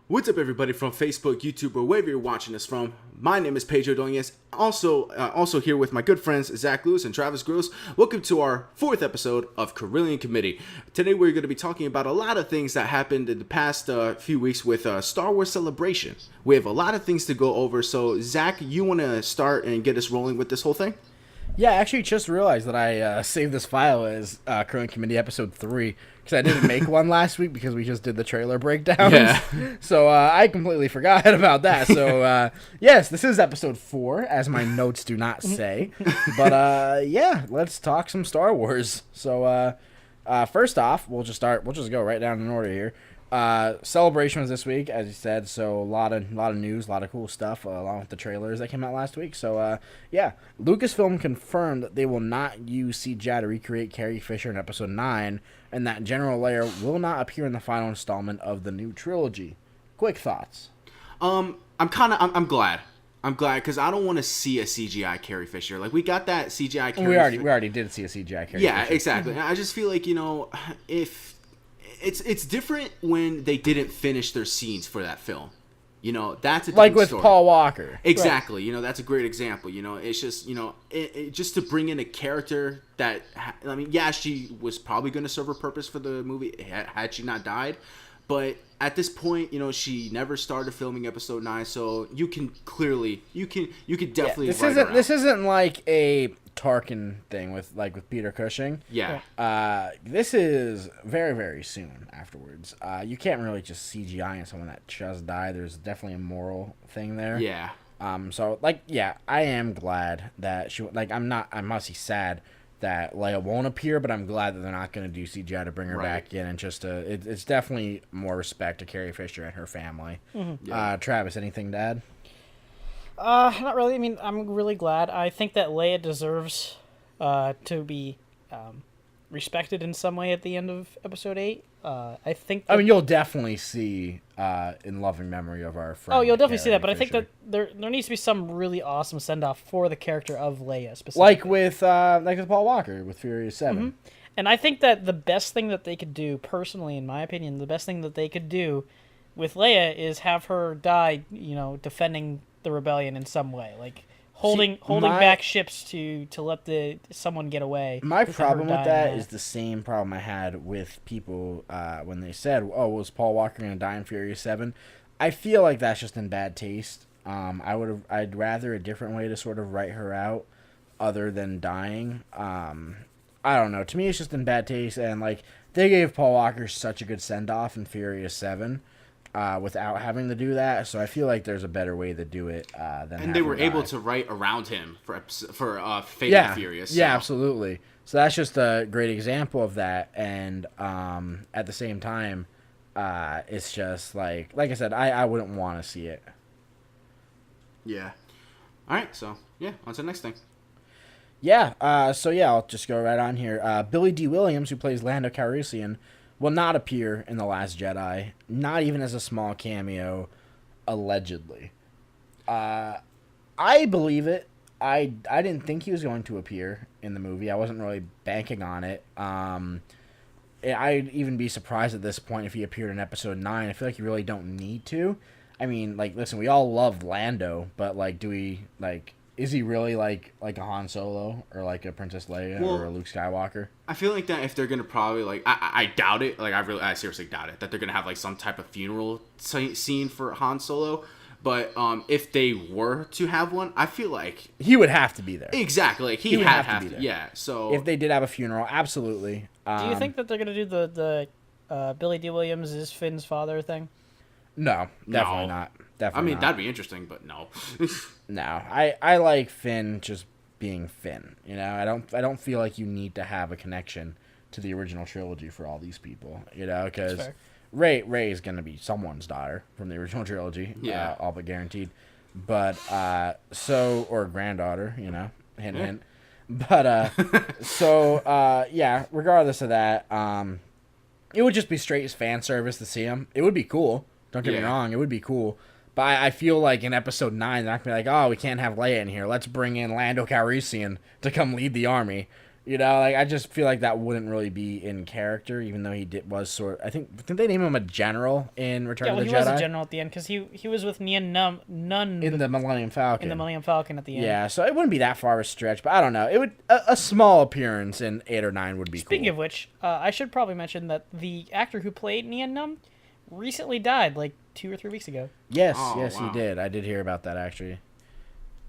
What's up, everybody from Facebook, YouTube, or wherever you're watching us from? My name is Pedro Doñez. Also here with my good friends Zach Lewis and Travis Gross. Welcome to our fourth episode of Carillion Committee. Today we're going to be talking about a lot of things that happened in the past few weeks with Star Wars Celebration. We have a lot of things to go over. So Zach, you want to start and get us rolling with this whole thing? Yeah, I actually just realized that I saved this file as Carillion Committee Episode 3 because I didn't make one last week because we just did the trailer breakdowns. Yeah. So I completely forgot about that. So yes, this is Episode 4, as my notes do not say. But yeah, let's talk some Star Wars. So first off, we'll just go right down in order here. Celebration was this week, as you said, so a lot of news, a lot of cool stuff, along with the trailers that came out last week. So, yeah, Lucasfilm confirmed that they will not use CGI to recreate Carrie Fisher in Episode 9, and that General Leia will not appear in the final installment of the new trilogy. Quick thoughts? I'm glad. I'm glad because I don't want to see a CGI Carrie Fisher. Like, we got that CGI Carrie Fisher. We already did see a CGI Carrie Fisher. Yeah, exactly. I just feel like, if... It's different when they didn't finish their scenes for that film. That's a different like with story. Paul Walker. Exactly. Right. That's a great example. It's just, just to bring in a character that, she was probably going to serve her purpose for the movie had she not died. But at this point, she never started filming Episode 9, so you can definitely This isn't like a Tarkin thing with Peter Cushing. Yeah. This is very, very soon afterwards. You can't really just CGI in someone that just died. There's definitely a moral thing there. Yeah. So I am glad that I'm obviously sad that Leia won't appear, but I'm glad that they're not going to do CGI to bring her back in, and it's definitely more respect to Carrie Fisher and her family. Mm-hmm. Yeah. Travis, anything to add? Not really. I mean, I'm really glad. I think that Leia deserves to be respected in some way at the end of Episode 8. I think. You'll definitely see in loving memory of our friend. Oh, you'll definitely see that, but Fisher. I think that there needs to be some really awesome send off for the character of Leia specifically. Like with Paul Walker with Furious 7. Mm-hmm. And I think that the best thing that they could do, personally, in my opinion, the best thing that they could do with Leia is have her die, defending the rebellion in some way, like holding back ships to let someone get away. My problem with that is the same problem I had with people when they said, "Oh, was Paul Walker going to die in Furious 7?" I feel like that's just in bad taste. I'd rather a different way to sort of write her out, other than dying. I don't know. To me, it's just in bad taste, and they gave Paul Walker such a good send off in Furious 7. Without having to do that, so I feel like there's a better way to do it than. And they were able to write around him for Fate and Furious. So. Yeah, absolutely. So that's just a great example of that, and at the same time, it's just like I said, I wouldn't want to see it. Yeah. All right. So yeah, on to the next thing. Yeah. I'll just go right on here. Billy D. Williams, who plays Lando Calrissian, will not appear in The Last Jedi, not even as a small cameo, allegedly. I believe it. I didn't think he was going to appear in the movie. I wasn't really banking on it. I'd even be surprised at this point if he appeared in Episode 9. I feel like you really don't need to. I mean, listen, we all love Lando, but, do we, is he really like a Han Solo or a Princess Leia or a Luke Skywalker? I feel like that if they're gonna probably I doubt it. I seriously doubt it that they're gonna have some type of funeral scene for Han Solo. But if they were to have one, I feel like he would have to be there. Exactly, he would have to be there. Yeah. So if they did have a funeral, absolutely. Do you think that they're gonna do the Billy D. Williams is Finn's father thing? No, definitely not. Definitely. I mean, that'd be interesting, but no. No, I like Finn just being Finn. I don't feel like you need to have a connection to the original trilogy for all these people. Because Rey is gonna be someone's daughter from the original trilogy. Yeah, all but guaranteed. But or granddaughter. Hint, hint. But yeah. Regardless of that, it would just be straight fan service to see him. It would be cool. Don't get me wrong, it would be cool. But I feel like in Episode 9, they're not going to be like, oh, we can't have Leia in here. Let's bring in Lando Calrissian to come lead the army. You know, like I just feel like that wouldn't really be in character, even though was sort. I think didn't they name him a general in Return of the he Jedi? was a general at the end because he was with Nien Nunb In the Millennium Falcon. in the Millennium Falcon at the end. Yeah, so it wouldn't be that far of a stretch, but I don't know. It would a small appearance in 8 or 9 would be Speaking cool. of which, I should probably mention that the actor who played Nien Nunb recently died, like 2 or 3 weeks ago. Yes, Oh, yes, wow. he did. I did hear about that actually.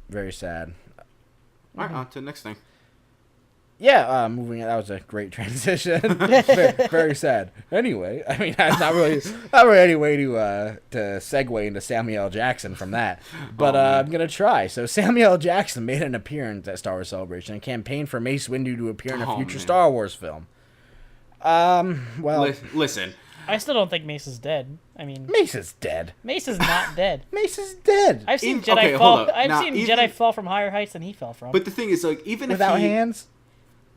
Very sad. All right, on to the next thing. Yeah, moving. That was a great transition. Very sad. Anyway, I mean, that's not really any way to segue into Samuel L. Jackson from that, but I'm gonna try. So Samuel L. Jackson made an appearance at Star Wars Celebration and campaigned for Mace Windu to appear in a future man. Star Wars film. Well, Listen, I still don't think Mace is dead. I mean, Mace is dead. Mace is not dead. Mace is dead. I've seen Even- Jedi okay, hold fall. up. I've Now, seen even- Jedi fall from higher heights than he fell from. but the thing is, like, even Without if he, hands.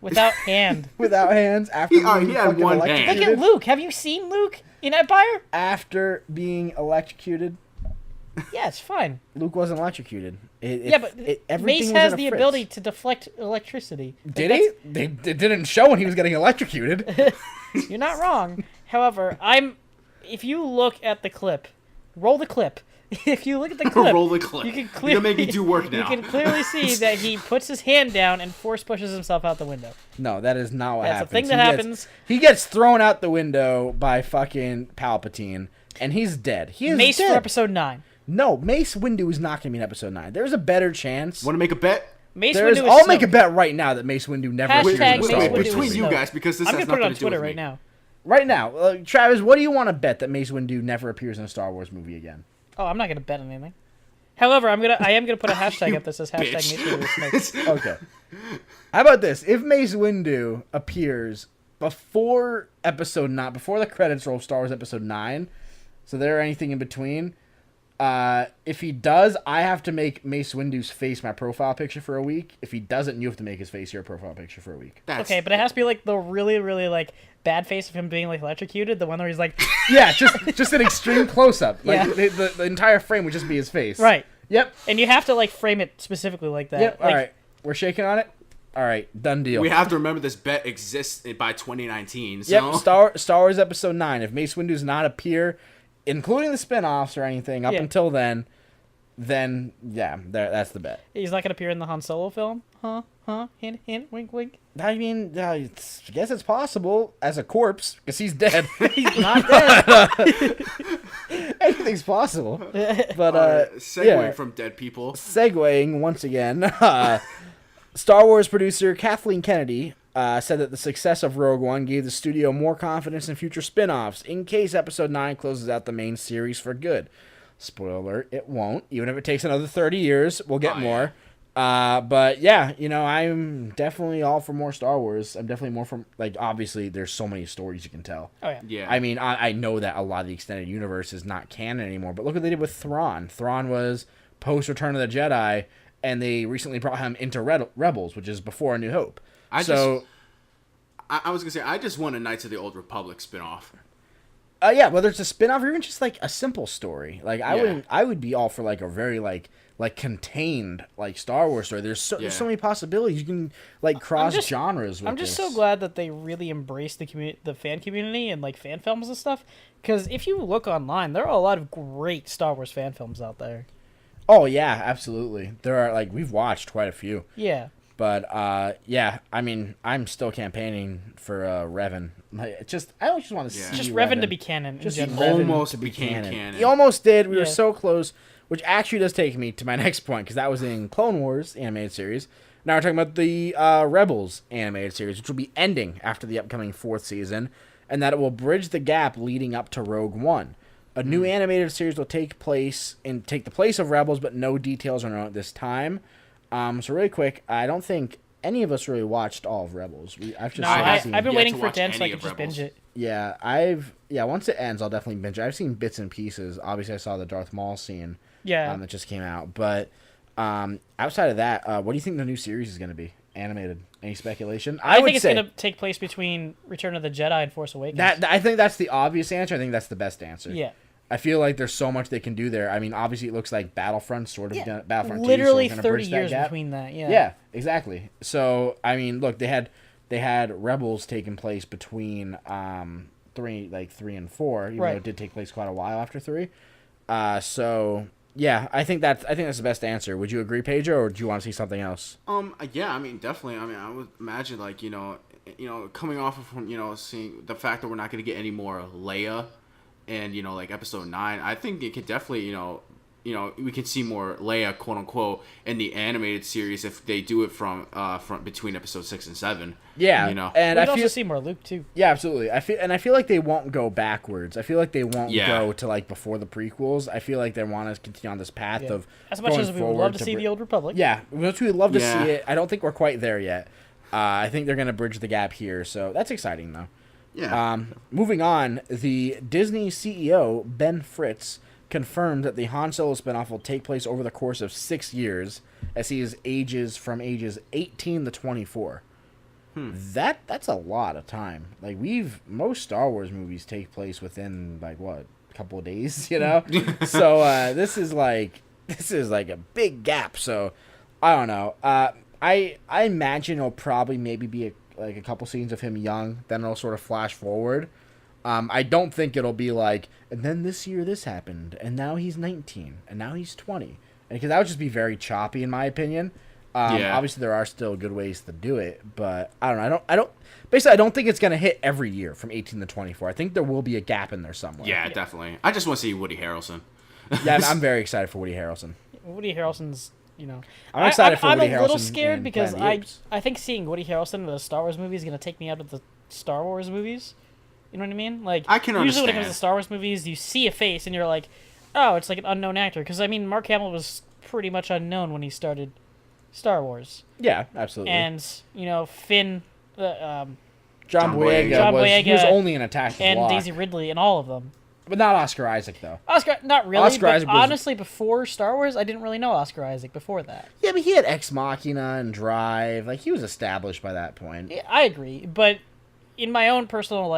Without hand. Without hands. After He being had fucking one hand. electrocuted. Look at Luke. Have you seen Luke in Empire? After being electrocuted. Yeah, it's fine. Luke wasn't electrocuted. Yeah, but everything Mace was has in a the fritz. ability to deflect electricity. Like, Did he? They didn't show when he was getting electrocuted. You're not wrong. However, if you look at the clip, roll the clip. If you look at the clip, roll the clip. You can You're clearly gonna make me do work now. You can clearly see that he puts his hand down and force pushes himself out the window. No, that is not what That's a happens. thing that happens. He gets thrown out the window by fucking Palpatine, and he's dead. He is Mace dead. for episode 9. No, Mace Windu is not going to be in episode 9. There's a better chance. Want to make a bet? Mace There's, Windu is I'll make a Snoke. bet right now that Mace Windu never Hashtag appears in Mace Star Windu Wars. is between you Snoke. guys, because this I'm has gonna put it nothing on to do Twitter with right me. now. Right now, Travis, what do you want to bet that Mace Windu never appears in a Star Wars movie again? Oh, I'm not gonna bet on anything. However, I am gonna put a hashtag You up that says hashtag Mace bitch. Windu is Snoke. Okay. How about this? If Mace Windu appears before episode 9, before the credits roll of Star Wars episode 9, so there anything in between, if he does, I have to make Mace Windu's face my profile picture for a week. If he doesn't, you have to make his face your profile picture for a week. That's, Okay, but it has to be like the really, really like bad face of him being like electrocuted, the one where he's like, Yeah, just an extreme close up. Like Yeah. the entire frame would just be his face. right, Yep. and you have to like frame it specifically like that. Yep. Like, All right. We're shaking on it. All right. Done deal. we have to remember this bet exists by 2019. So. Yep. Star Wars episode 9. If Mace Windu does not appear, including the spin-offs or anything up Yeah. until then yeah, that's the bet. He's not gonna appear in the Han Solo film, huh? Hint, hint, wink, wink. I mean, I guess it's possible as a corpse because he's dead. He's not dead. Anything's possible. But Segueing yeah. from dead people. Segueing once again, Star Wars producer Kathleen Kennedy said that the success of Rogue One gave the studio more confidence in future spin-offs in case Episode 9 closes out the main series for good. Spoiler alert, it won't. Even if it takes another 30 years, we'll get Oh, more. But yeah, I'm definitely all for more Star Wars. I'm definitely more for, like, obviously there's so many stories you can tell. Oh yeah. Yeah. I mean, I know that a lot of the extended universe is not canon anymore, but look what they did with Thrawn. Thrawn was post Return of the Jedi, and they recently brought him into Rebels, which is before A New Hope. I was gonna say, I just want a Knights of the Old Republic spinoff. Yeah, whether it's a spin-off or even just like a simple story. Like Yeah. I would be all for like a very like contained like Star Wars story. There's so many possibilities. You can like cross genres with I'm just so this. glad that they really embrace the fan community and like fan films and stuff. Because if you look online, there are a lot of great Star Wars fan films out there. Oh yeah, absolutely. There are like we've watched quite a few. Yeah. But yeah, I mean, I'm still campaigning for Revan. Like, I just want to Yeah. see Just Revan to be canon. Just in Revan general. Almost to be became canon. canon. He almost did. We were Yeah. so close, which actually does take me to my next point because that was in Clone Wars animated series. Now we're talking about the Rebels animated series, which will be ending after the upcoming 4th season, and that it will bridge the gap leading up to Rogue One. A new animated series will take the place of Rebels, but no details are known at this time. So really quick, I don't think any of us really watched all of Rebels. I've just No, seen, I've been yet waiting to for it watch to end so I any can of just binge Rebels. it. yeah. Once it ends, I'll definitely binge it. I've seen bits and pieces. Obviously, I saw the Darth Maul scene. Yeah. That just came out. But outside of that, what do you think the new series is going to be? Animated? Any speculation? I would think it's say going to take place between Return of the Jedi and Force Awakens. I think that's the obvious answer. I think that's the best answer. Yeah. I feel like there's so much they can do there. I mean, obviously, it looks like Battlefront sort of Battlefront 2 Literally sort of gonna 30 bridge that years gap. between that. Yeah. Yeah, exactly. So, I mean, look, they had they had Rebels taking place between 3 and 4, even though Right. it did take place quite a while after 3. So yeah, I think that's the best answer. Would you agree, Pedro, or do you want to see something else? Yeah, I mean, definitely. I mean, I would imagine, like, coming off of from, seeing the fact that we're not going to get any more Leia, and like Episode 9, I think it could definitely, we can see more Leia, quote unquote, in the animated series if they do it from between Episode 6 and 7. Yeah, and We'd I also feel see more Luke too. yeah, absolutely. I feel like they won't go backwards. I feel like they won't Yeah. go to like before the prequels. I feel like they want to continue on this path Yeah. of As much going as we would forward love to see the Old Republic. Yeah, which we'd love to Yeah. see it. I don't think we're quite there yet. I think they're gonna bridge the gap here, so that's exciting though. Yeah. Moving on, the Disney CEO Ben Fritz confirmed that the Han Solo spinoff will take place over the course of 6 years, as he is from ages 18 to 24. That's a lot of time. Like most Star Wars movies take place within like what, a couple of days, So this is like a big gap. So I don't know. I imagine it'll probably maybe be a couple scenes of him young, then it'll sort of flash forward. I don't think it'll be like, and then this year this happened, and now he's 19, and now he's 20. Because that would just be very choppy, in my opinion. Yeah. Obviously, there are still good ways to do it, but I don't know. I don't think it's going to hit every year from 18 to 24. I think there will be a gap in there somewhere. Yeah, definitely. I just want to see Woody Harrelson. Yeah, I'm very excited for Woody Harrelson. Woody Harrelson's, I'm excited for Woody I'm a little Harrelson scared in because Planet of the Apes. I think seeing Woody Harrelson in the Star Wars movie is going to take me out of the Star Wars movies. You know what I mean? Like, I can usually when it comes understand. to Star Wars movies, you see a face and you're like, oh, it's like an unknown actor. Because, I mean, Mark Hamill was pretty much unknown when he started Star Wars. Yeah, absolutely. And, Finn... John John Boyega, Boyega. he was only in Attack the and Block. Daisy Ridley and all of them. But not Oscar Isaac, though. Oscar, not really, Oscar but Isaac was- honestly, before Star Wars, I didn't really know Oscar Isaac before that. Yeah, but he had Ex Machina and Drive. Like, he was established by that point. Yeah, I agree, but in my own personal,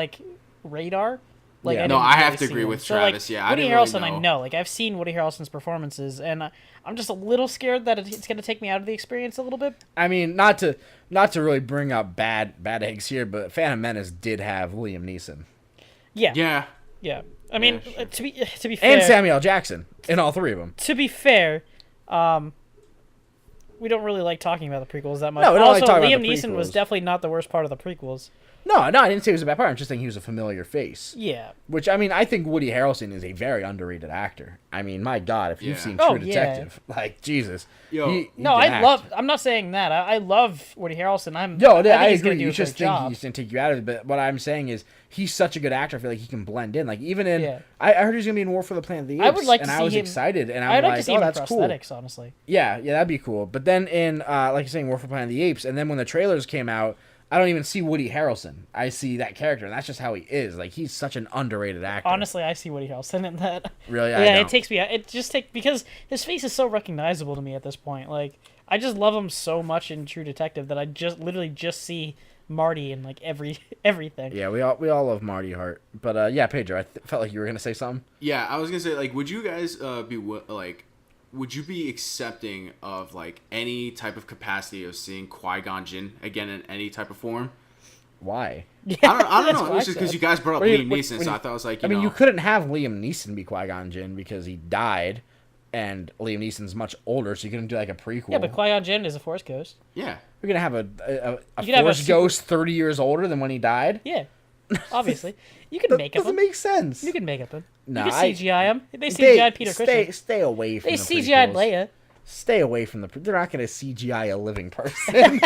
radar, Yeah. I No, didn't I have really to see agree him. with So, Travis, yeah, I Woody didn't really Harrelson, I know. know. I've seen Woody Harrelson's performances, and I'm just a little scared that it's going to take me out of the experience a little bit. I mean, not to really bring up bad eggs here, but Phantom Menace did have Liam Neeson. Yeah. Yeah. I mean, Yeah, sure. to be fair, And Samuel L. Jackson in all three of them. to be fair, we don't really like talking about the prequels that much. No, we don't like Also, talking about Liam the Neeson was prequels. definitely not the worst part of the prequels. No, I didn't say he was a bad part. I'm just saying he was a familiar face. Yeah. Which, I mean, I think Woody Harrelson is a very underrated actor. I mean, my God, if you've Yeah. seen Oh, True yeah. Detective, like, Jesus. Yo. He No, can I act. love. I'm not saying that. I love Woody Harrelson. I I think he's gonna agree. do You a just great think job. he's going to take you out of it. But what I'm saying is he's such a good actor. I feel like he can blend in. Like, even in... Yeah. I heard he's going to be in War for the Planet of the Apes. I would like to and see I was him- excited. And I'm I'd like to like, see oh, him in that's cool. prosthetics, honestly. Yeah, that'd be cool. But then in, like you're saying, War for Planet of the Apes, and then when the trailers came out, I don't even see Woody Harrelson. I see that character, and that's just how he is. Like, he's such an underrated actor. Honestly, I see Woody Harrelson in that. Really? Yeah, I don't. it takes me. It just take because his face is so recognizable to me at this point. Like, I just love him so much in True Detective that I just literally just see Marty in everything. Yeah, we all love Marty Hart. But, yeah, Pedro, I felt like you were going to say something. Yeah, I was gonna say, like, would you guys would you be accepting of any type of capacity of seeing Qui-Gon Jinn again in any type of form? Why? I don't That's know. what It was I just because said. you guys brought up What do you- Liam what- Neeson, what do so you- I thought it was like, I mean, you couldn't have Liam Neeson be Qui-Gon Jinn because he died, and Liam Neeson's much older, so you couldn't do, like, a prequel. Yeah, but Qui-Gon Jinn is a Force ghost. yeah. We're going to have a You could have a Force super- ghost 30 years older than when he died? Yeah, obviously, you can That make up doesn't him. make sense. You can make up him. Nah, You can I- CGI him. They CGI'd Peter Cushing. Stay away from They the CGI'd prequels. Leia. Stay away from the... They're not going to CGI a living person.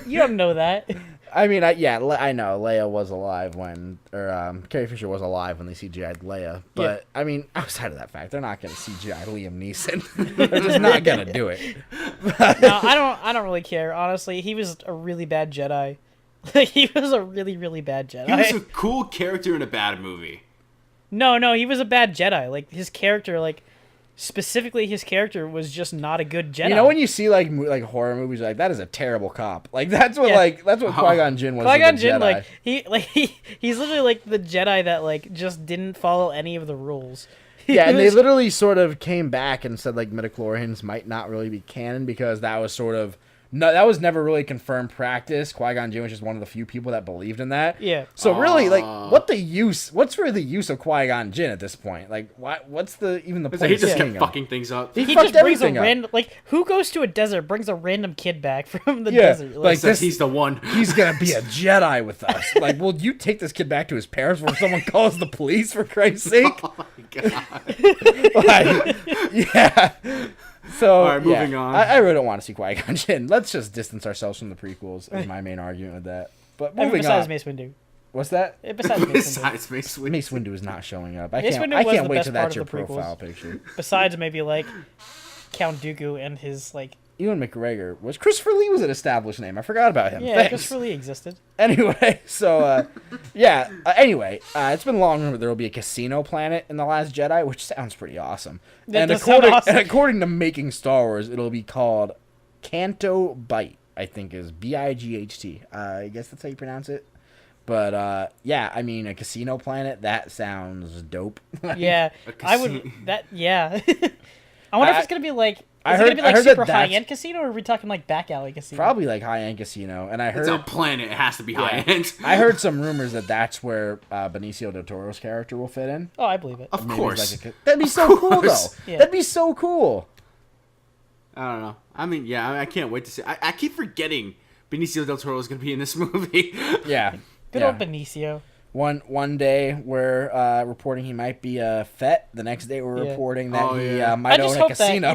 You don't know that. I mean, I know Leia was alive when... Or, Carrie Fisher was alive when they CGI'd Leia. But, I mean, outside of that fact, they're not going to CGI Liam Neeson. They're just not going to do it. No, I don't really care. Honestly, he was a really bad Jedi. He was a really, really bad Jedi. He was a cool character in a bad movie. No, he was a bad Jedi. Like, his character, specifically his character was just not a good Jedi. You know when you see, like horror movies, you're like, that is a terrible cop. Like, that's what, Yeah. that's what Qui-Gon Jinn was. Qui-Gon as a Jinn, Jedi. he's literally the Jedi that just didn't follow any of the rules. Yeah, and He they was- literally sort of came back and said, midichlorians might not really be canon because that was sort of no, that was never really confirmed practice. Qui-Gon Jinn was just one of the few people that believed in that. Yeah. So really, like, what's really the use of Qui-Gon Jinn at this point? Like, what's the point? He just of kept seeing him? fucking things up. He He fucked just brings a everything up. random, like, who goes to a desert, brings a random kid back from the Yeah, desert? like, Except this- he's the one. He's gonna be a Jedi with us. Like, will you take this kid back to his parents before someone calls the police, for Christ's sake? Oh my god. Like, yeah. So, All right, moving on. I really don't want to see Qui-Gon Jinn. Let's just distance ourselves from the prequels. Is my main argument with that. But I mean, moving besides on. Mace Windu. What's that? Besides Mace Windu. Besides Mace Windu. Mace Windu is not showing up. I Mace can't. Windu I was can't the wait best till part that's your of the prequels. profile picture. Besides maybe, like, Count Dooku and his, like... Ewan McGregor was Christopher Lee was an established name. I forgot about him. Yeah, Thanks. Christopher Lee existed. Anyway, so yeah. Anyway, it's been long rumored there will be a casino planet in The Last Jedi, which sounds pretty awesome. That does sound awesome. And according to Making Star Wars, it'll be called Canto Bight. I think is Bight. I guess that's how you pronounce it. But yeah, I mean a casino planet. That sounds dope. Yeah, A I would... casino. That, yeah. I wonder if I- it's going to be, like... I Is heard- it going to be, I like, heard that super that's- high-end casino, or are we talking, like, back alley casino? Probably like high end casino. And I heard It's a planet. It has to be high end. I heard some rumors that that's where Benicio del Toro's character will fit in. Oh, I believe it. Of Maybe course. it's like that'd be so cool though. course. Yeah. That'd be so cool. I don't know. I mean, yeah, I can't wait to see. I keep forgetting Benicio del Toro is going to be in this movie. Yeah. Good yeah. old Benicio. One day we're reporting he might be a Fett. The next day we're Yeah. reporting that Oh, he yeah. might own a casino.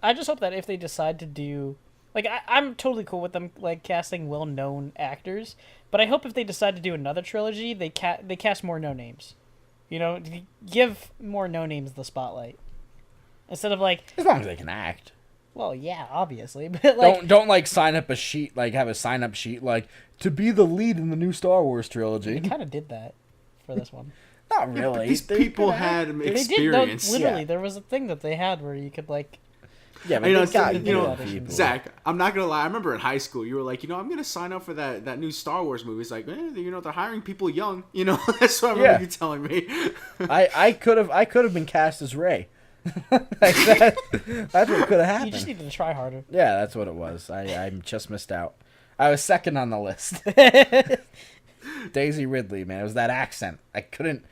I just hope that if they decide to do, like, I'm totally cool with them, like, casting well-known actors, but I hope if they decide to do another trilogy, they cast more no names. You know, give more no names the spotlight instead of, like, As long as they can act. well, yeah, obviously, but like, Don't like sign up a sheet like have a sign up sheet like to be the lead in the new Star Wars trilogy. kind of did that for this one. Not really. These They people could act. had They did, experience. no, literally, Yeah. there was a thing that they had where you could, like, Yeah, but You know, they got you know, good people. Zach, I'm not gonna lie. I remember in high school, you were like, I'm gonna sign up for that new Star Wars movie. It's like, they're hiring people young. That's what I remember Yeah. you telling me. I could have been cast as Rey. Like that's what could have happened. you just needed to try harder. Yeah, that's what it was. I just missed out. I was second on the list. Daisy Ridley, man, it was that accent. I couldn't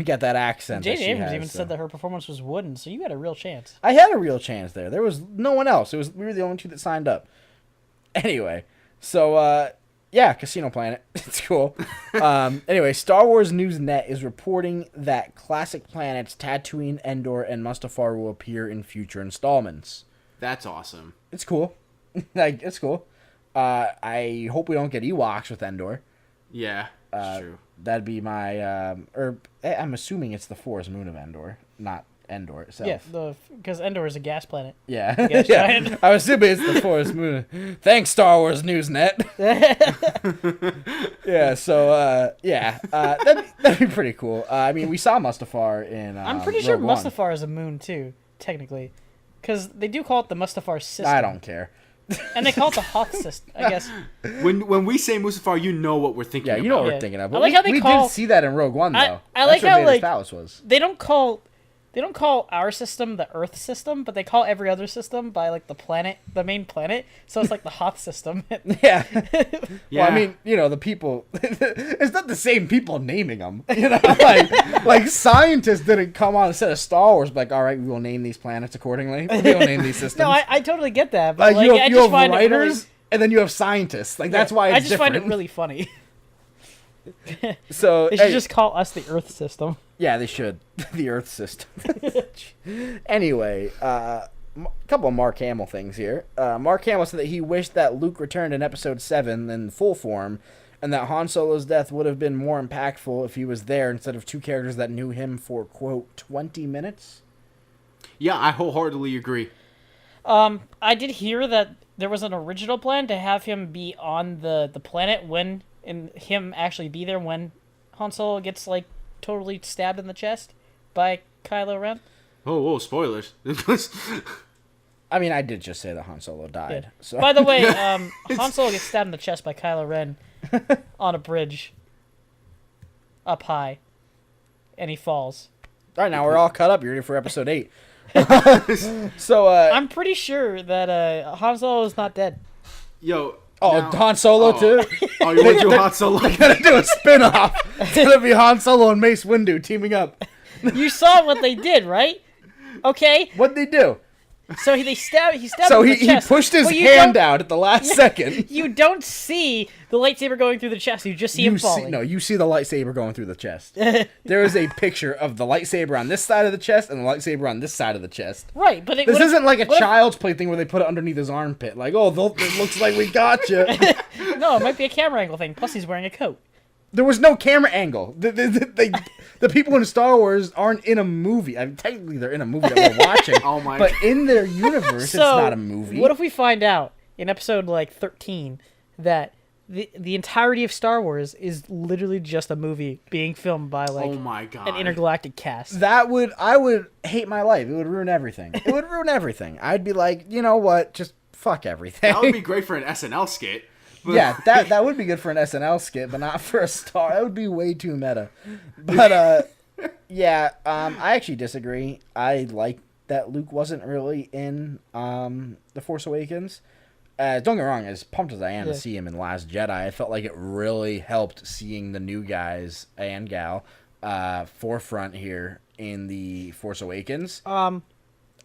get that accent. that J.J. she Abrams has, even so. said that her performance was wooden, so you had a real chance. I had a real chance there. There was no one else. We were the only two that signed up. Anyway, so yeah, Casino Planet. It's cool. Anyway, Star Wars News Net is reporting that classic planets Tatooine, Endor, and Mustafar will appear in future installments. That's awesome. It's cool. Like it's cool. I hope we don't get Ewoks with Endor. Yeah, that's true. That'd be my I'm assuming it's the forest moon of Endor, not Endor itself. Yeah, because Endor is a gas planet. Yeah. Gas yeah. giant. I was assuming it's the forest moon. Thanks, Star Wars News Net. Yeah, so that'd be pretty cool. I mean, we saw Mustafar in I'm pretty sure Rogue One. Mustafar is a moon too, technically, because they do call it the Mustafar system. I don't care. And they call it the Hoth system, I guess. When we say Mustafar, you know what we're thinking. Yeah, you know what Yeah. we're thinking of. I like how they we call- did see that in Rogue One, though. I like That's what how, Vader's like, palace was. They don't call our system the Earth system, but they call every other system by like the main planet. So it's like the Hoth system. Yeah. Yeah. Well, I mean, the people. It's not the same people naming them. Like scientists didn't come on a set of Star Wars, like, all right, we will name these planets accordingly. We will name these systems. No, I totally get that, but like, you I have just find writers, it really, and then you have scientists. Like that's why it's I just different. find it really funny. So They should hey, just call us the Earth system. yeah, they should. The Earth system. Anyway, a couple of Mark Hamill things here. Mark Hamill said that he wished that Luke returned in Episode 7 in full form, and that Han Solo's death would have been more impactful if he was there instead of two characters that knew him for, quote, 20 minutes. Yeah, I wholeheartedly agree. I did hear that there was an original plan to have him be on the planet and him actually be there when Han Solo gets like totally stabbed in the chest by Kylo Ren. Oh, whoa, spoilers. I mean, I did just say that Han Solo died. Yeah. So By the way, Han Solo gets stabbed in the chest by Kylo Ren on a bridge up high, and he falls. all right, now we're all caught up. You're ready for Episode 8. So, I'm pretty sure that Han Solo is not dead. Yo. Oh, now- Han Solo too. Oh, you want to do Han Solo? They're gonna do a spin-off. It's gonna be Han Solo and Mace Windu teaming up. You saw what they did, right? Okay, What'd they do? so he stabbed So him in he the chest. pushed his Well, you hand don't- out at the last second. You don't see the lightsaber going through the chest. You just see him falling. You see the lightsaber going through the chest. There is a picture of the lightsaber on this side of the chest and the lightsaber on this side of the chest. Right, but This isn't like a child's play thing where they put it underneath his armpit. Like, oh, it looks like we got you. No, it might be a camera angle thing. Plus, he's wearing a coat. There was no camera angle. The people in Star Wars aren't in a movie. I mean, technically, they're in a movie that we're watching. Oh my But God. in their universe, it's not a movie. What if we find out in episode like 13 that the entirety of Star Wars is literally just a movie being filmed by like Oh my God. an intergalactic cast? I would hate my life. It would ruin everything. It would ruin everything. I'd be like, you know what? Just fuck everything. That would be great for an SNL skit. But Yeah, that would be good for an SNL skit, but not for a Star. That would be way too meta. But yeah, I actually disagree. I like that Luke wasn't really in The Force Awakens. Don't get me wrong, as pumped as I am to see him in Last Jedi, I felt like it really helped seeing the new guys and gal forefront here in The Force Awakens. I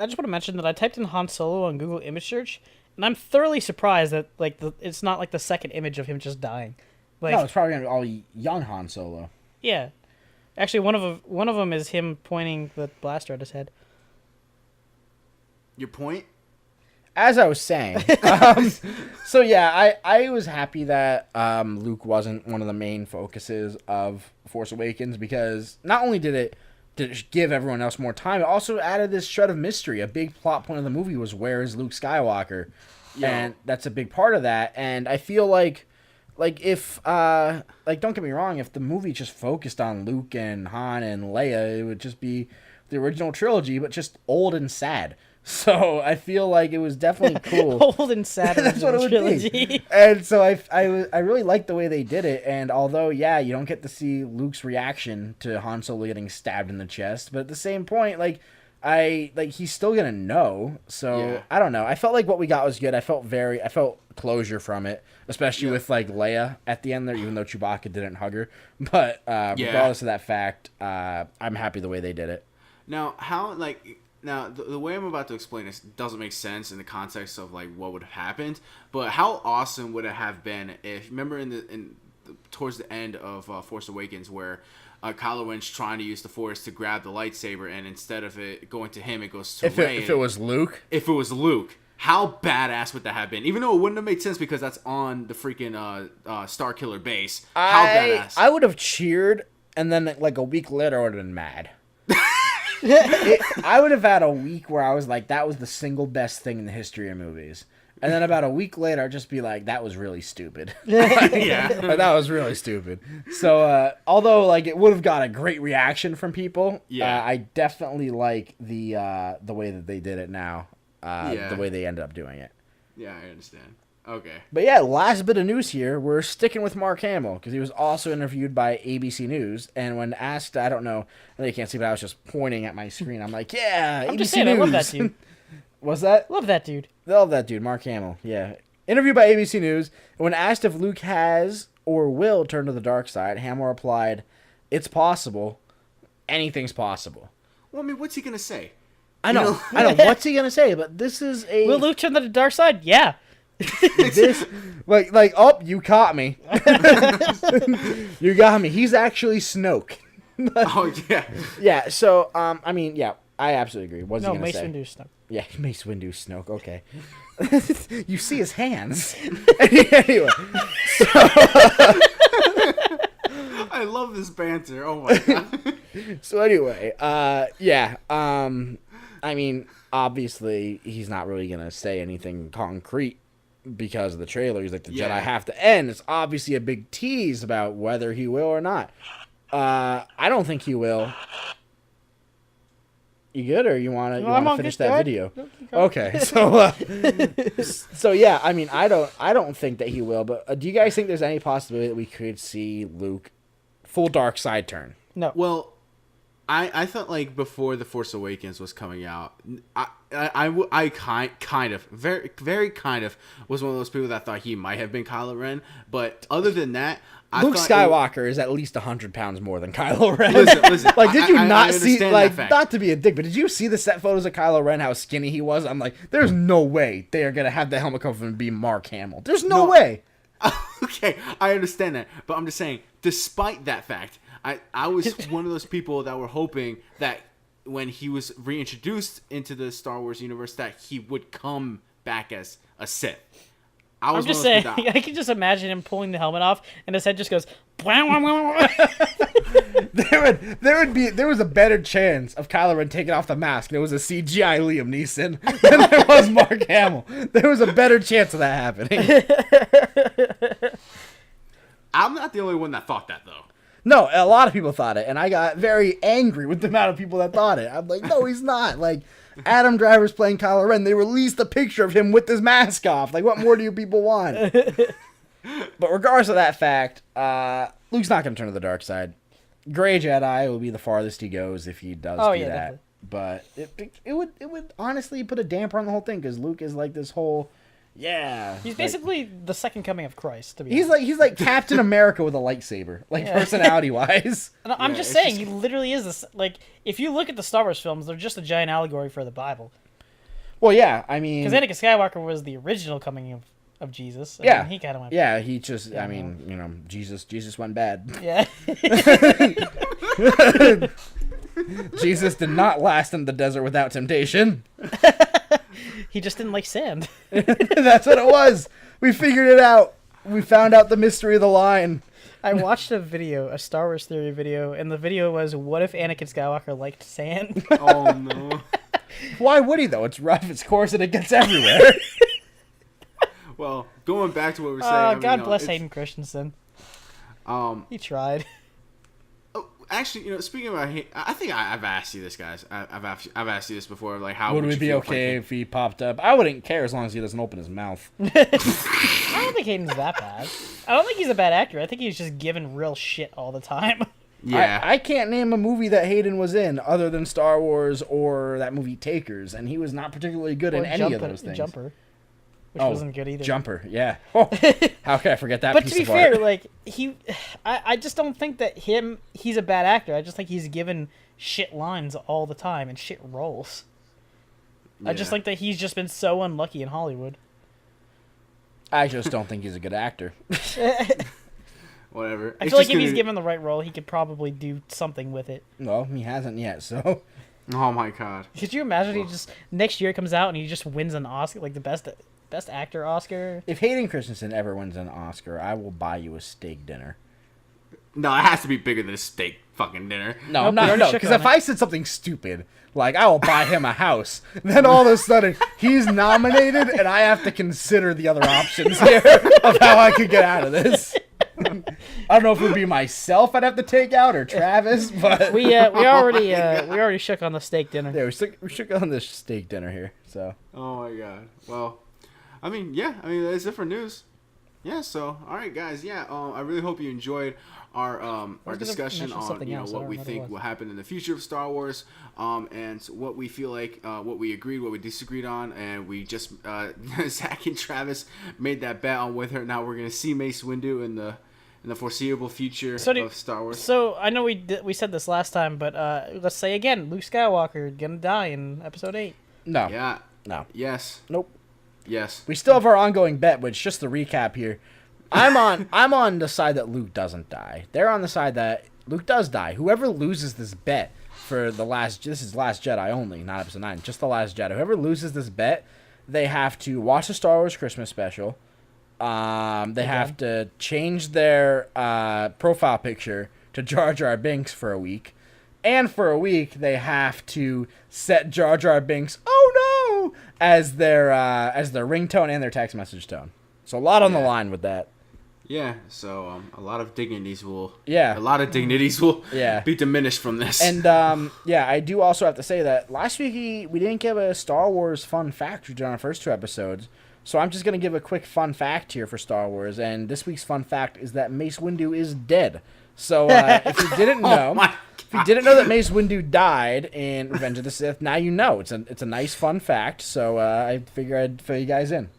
just want to mention that I typed in Han Solo on Google image search, and I'm thoroughly surprised that like it's not like the second image of him just dying. Like, No, it's probably gonna be all young Han Solo. yeah, actually one of them is him pointing the blaster at his head. your point? As I was saying, so yeah, I was happy that Luke wasn't one of the main focuses of Force Awakens because not only did it give everyone else more time, it also added this shred of mystery. A big plot point of the movie was where is Luke Skywalker, and that's a big part of that. And I feel like if don't get me wrong, if the movie just focused on Luke and Han and Leia, it would just be the original trilogy, but just old and sad. So I feel like it was definitely cool. Old and sad That's what it would trilogy. be. And so I really liked the way they did it. And although, yeah, you don't get to see Luke's reaction to Han Solo getting stabbed in the chest, but at the same point, he's still gonna know. So Yeah. I don't know. I felt like what we got was good. I felt closure from it, especially with like Leia at the end there, even though Chewbacca didn't hug her. But regardless of that fact, I'm happy the way they did it. Now, the way I'm about to explain this doesn't make sense in the context of like what would have happened. But how awesome would it have been if, remember towards the end of Force Awakens where Kylo Ren's trying to use the Force to grab the lightsaber, and instead of it going to him, it goes to Rey. If it was Luke, how badass would that have been? Even though it wouldn't have made sense because that's on the freaking Starkiller base. How badass? I would have cheered, and then like a week later, I would have been mad. I would have had a week where I was like, that was the single best thing in the history of movies. And then about a week later, I'd just be like, that was really stupid. Yeah. That was really stupid. So, although like it would have got a great reaction from people, I definitely like the way that they did it now. The way they ended up doing it. Yeah, I understand. Okay. But yeah, last bit of news here. We're sticking with Mark Hamill because he was also interviewed by ABC News. And when asked, I don't know, I know you can't see, but I was just pointing at my screen. I'm like, yeah, I'm ABC just saying, News. I love that dude. What's that? Love that dude. Love that dude, Mark Hamill. Yeah. Interviewed by ABC News. And when asked if Luke has or will turn to the dark side, Hamill replied, "It's possible. Anything's possible." Well, I mean, what's he gonna say? I know. I know. What's he gonna say? But this is a Will Luke turn to the dark side? Yeah. this oh, you caught me. You got me. He's actually Snoke. Oh yeah. Yeah, so I mean, yeah, I absolutely agree. What's he No, gonna Mace say? Windu Snoke. Yeah, Mace Windu Snoke. Okay. You see his hands. Anyway, I love this banter. Oh my god. so anyway, yeah. I mean, obviously, he's not really gonna say anything concrete because of the trailer. He's like, the Yeah. Jedi have to end. It's obviously a big tease about whether he will or not. I don't think he will. You good, or you want No, I'm to all finish good. that Go ahead. video? No, keep going. Okay, so yeah, I mean, I don't think that he will. But do you guys think there's any possibility that we could see Luke full dark side turn? No. Well, I thought like before The Force Awakens was coming out, I kind of very kind of was one of those people that thought he might have been Kylo Ren, but other than that, Luke Skywalker is at least 100 pounds more than Kylo Ren. Listen, like, did you I not see, understand like, that fact. not to be a dick, but did you see the set photos of Kylo Ren, how skinny he was? I'm like, there's no way they are going to have the helmet cover and be Mark Hamill. There's no way. Okay, I understand that, but I'm just saying, despite that fact, I was one of those people that were hoping that when he was reintroduced into the Star Wars universe, that he would come back as a Sith. I'm just saying, I can just imagine him pulling the helmet off, and his head just goes. There was a better chance of Kylo Ren taking off the mask and it was a CGI Liam Neeson than there was Mark Hamill. There was a better chance of that happening. I'm not the only one that thought that, though. No, a lot of people thought it, and I got very angry with the amount of people that thought it. I'm like, no, he's not. Like, Adam Driver's playing Kylo Ren. They released a picture of him with his mask off. Like, what more do you people want? But regardless of that fact, Luke's not going to turn to the dark side. Gray Jedi will be the farthest he goes if he does do that. Definitely. But it would honestly put a damper on the whole thing because Luke is like this whole, He's basically the second coming of Christ. To be honest. He's like Captain America with a lightsaber, like personality wise. And I'm just saying, he literally is this. Like, if you look at the Star Wars films, they're just a giant allegory for the Bible. Well, yeah, I mean, because Anakin Skywalker was the original coming of Jesus. Yeah, he kind of went. Yeah, he just. I mean, you know, Jesus went bad. Yeah. Jesus did not last in the desert without temptation. He just didn't like sand. That's what it was. We figured it out. We found out the mystery of the line. I watched a Star Wars theory video, and the video was, what if Anakin Skywalker liked sand? Oh, no. Why would he, though? It's rough, it's coarse, and it gets everywhere. Well, going back to what we were saying. God bless Hayden Christensen. He tried. Actually, speaking about, I think I've asked you this, guys. I've asked you this before. Like, how would it be okay if he popped up? I wouldn't care as long as he doesn't open his mouth. I don't think Hayden's that bad. I don't think he's a bad actor. I think he's just given real shit all the time. Yeah. I can't name a movie that Hayden was in other than Star Wars or that movie Takers, and he was not particularly good in any of those things. Jumper. Which wasn't good either. Jumper, yeah. Oh, how can I forget that? But to be fair, like I just don't think that he's a bad actor. I just think he's given shit lines all the time and shit roles. Yeah. I just think that he's just been so unlucky in Hollywood. I just don't think he's a good actor. Whatever. I feel like if he's given the right role, he could probably do something with it. Well, he hasn't yet, so. Oh my god. Could you imagine he just next year comes out and he just wins an Oscar, like the best actor Oscar? If Hayden Christensen ever wins an Oscar, I will buy you a steak dinner. No, it has to be bigger than a steak fucking dinner. No, because if I said something stupid, like I will buy him a house, then all of a sudden he's nominated and I have to consider the other options here of how I could get out of this. I don't know if it would be myself I'd have to take out or Travis, but we already shook on the steak dinner. Yeah, we shook on this steak dinner here. So. Oh my god. Well, I mean, that's it for news. Yeah. So, all right, guys. Yeah. I really hope you enjoyed our discussion on what we think will happen in the future of Star Wars, and what we feel like, what we agreed, what we disagreed on, and we just Zach and Travis made that bet on whether or not we're gonna see Mace Windu in the foreseeable future of Star Wars. So I know we said this last time, but let's say again, Luke Skywalker gonna die in Episode 8. No. Yeah. No. Yes. Nope. Yes. We still have our ongoing bet, which just to recap here. I'm on the side that Luke doesn't die. They're on the side that Luke does die. Whoever loses this bet for this is Last Jedi only, not Episode 9, just the Last Jedi. Whoever loses this bet, they have to watch the Star Wars Christmas special. They have to change their profile picture to Jar Jar Binks for a week. And for a week, they have to set Jar Jar Binks, oh no, as their ringtone and their text message tone. So a lot on the line with that. Yeah, so a lot of dignities will be diminished from this. And I do also have to say that last week we didn't give a Star Wars fun fact we did on our first 2 episodes. So I'm just going to give a quick fun fact here for Star Wars, and this week's fun fact is that Mace Windu is dead. So if you didn't know, you didn't know that Mace Windu died in Revenge of the Sith, now you know. It's a nice fun fact. So I figure I'd fill you guys in.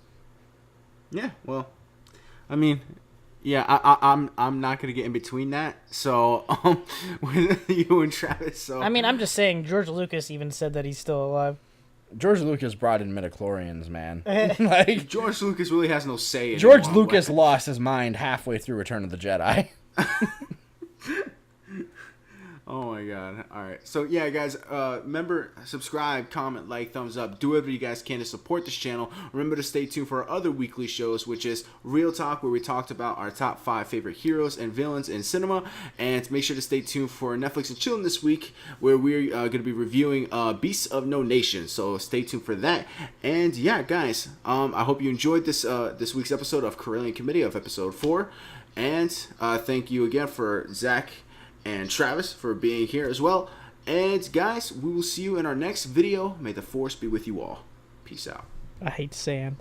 Yeah, well, I mean, yeah, I'm not gonna get in between that. So with you and Travis. So I mean, I'm just saying. George Lucas even said that he's still alive. George Lucas brought in midichlorians, man. Like George Lucas really has no say in George Lucas lost his mind halfway through Return of the Jedi. Oh my god. Alright. So yeah, guys, remember, subscribe, comment, like, thumbs up. Do whatever you guys can to support this channel. Remember to stay tuned for our other weekly shows, which is Real Talk, where we talked about our top 5 favorite heroes and villains in cinema. And make sure to stay tuned for Netflix and Chillin' this week, where we're going to be reviewing Beasts of No Nation. So stay tuned for that. And yeah, guys, I hope you enjoyed this week's episode of Corellian Committee of episode 4. And thank you again for Zach and Travis for being here as well. And guys, we will see you in our next video. May the Force be with you all. Peace out. I hate sand.